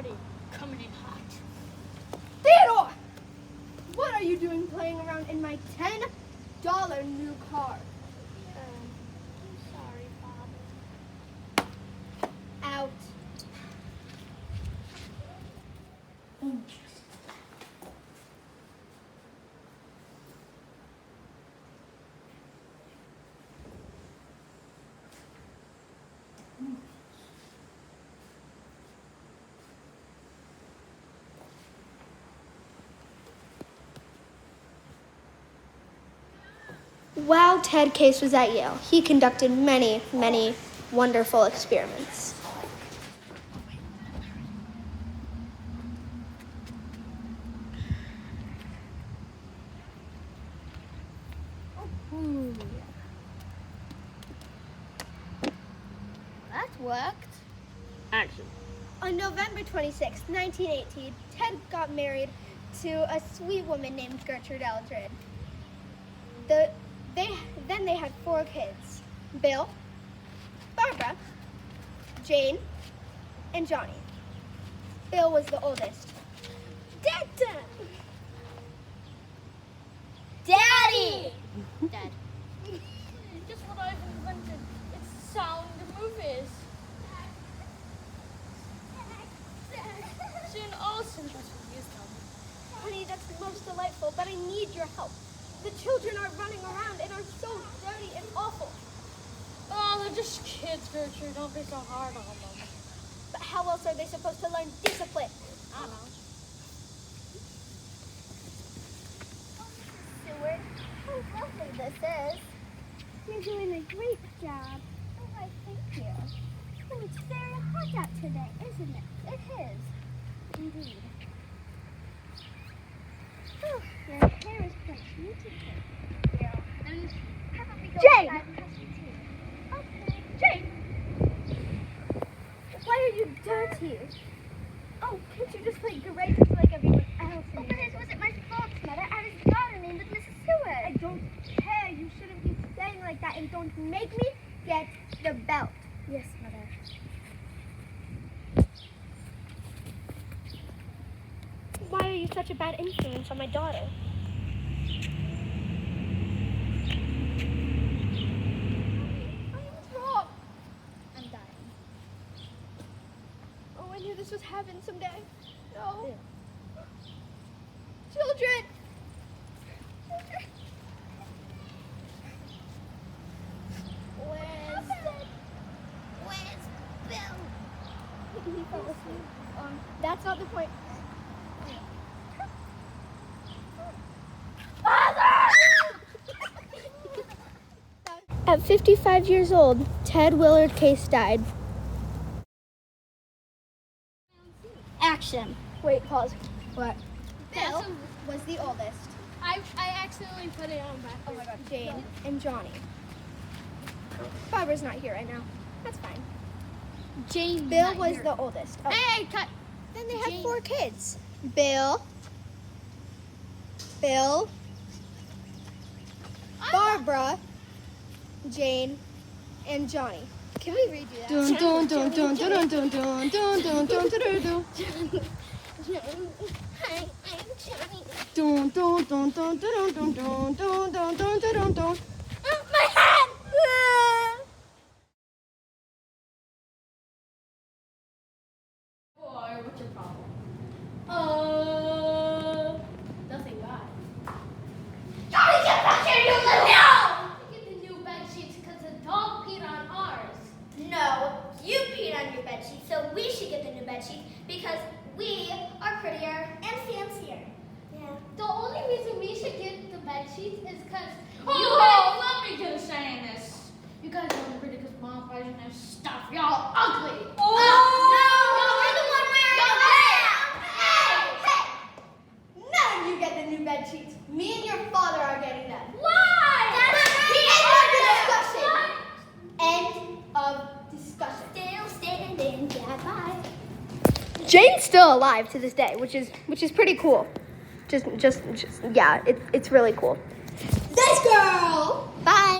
ready. Coming in hot. Theodore! What are you doing playing around in my $10 new car? I'm sorry, Father. Out. While Ted Case was at Yale, he conducted many, many wonderful experiments. That worked. Action. On November 26, 1918, Ted got married to a sweet woman named Gertrude Eldred. Then they had 4 kids: Bill, Barbara, Jane, and Johnny. Bill was the oldest. Dada! Daddy! Dad. Just what I've invented. It's sound movies. Soon all symptoms will use them. Honey, that's most delightful, but I need your help. The children are running around and are so dirty and awful. Oh, they're just kids, Gertrude. Don't be so hard on them. But how else are they supposed to learn discipline? I don't know. Seward, how lovely this is. You're doing a great job. Oh, why, thank you. Oh, it's very hot out today, isn't it? It is. Indeed. Oh, your hair is quite beautiful. Yeah. And how about we go Jane! outside and have some tea? Okay. Jane! Why are you dirty? Oh, can't you just play great like everyone else? Oh, but it wasn't my fault, Mother. I was gardening with Mrs. Seward. I don't care. You shouldn't be saying like that, and don't make me get the belt. Yes, Mother. Why are you such a bad influence on my daughter? What's wrong? I'm dying. Oh, I knew this was heaven someday. No. Children! Where's Bill? He fell asleep. That's not the point. At 55 years old, Ted Willard Case died. Action. Wait, pause. What? Bill was the oldest. I accidentally put it on back. Oh my god, Jane and Johnny. Barbara's not here right now. That's fine. Jane. Bill was the oldest. Oh. Hey, cut. Then they had Jane. 4 kids. Bill, Barbara, Jane, and Johnny. Can we redo that? Dun dun dun dun dun dun dun dun dun dun dun dun. Hi, I'm Johnny. Dun dun dun dun dun dun dun dun dun dun dun dun. My hand! Boy, what's your problem? Nothing bad. Johnny, get back here, you little no! Get the new bed sheets because the dog peed on ours. No, you peed on your bed sheet, so we should get the new bed sheet because we are prettier and fancier. Yeah. The only reason we should get the bed sheets is because Let me get a say in this. You guys are only pretty because mom buys you new stuff. Y'all ugly. No, we're the one wearing the Hey! None of you get the new bed sheets. Me and your father are getting them. Why? That's End of discussion. End of discussion. Still standing. Yeah, bye. Jane's still alive to this day, which is pretty cool. Just yeah, it's really cool. This girl. Bye.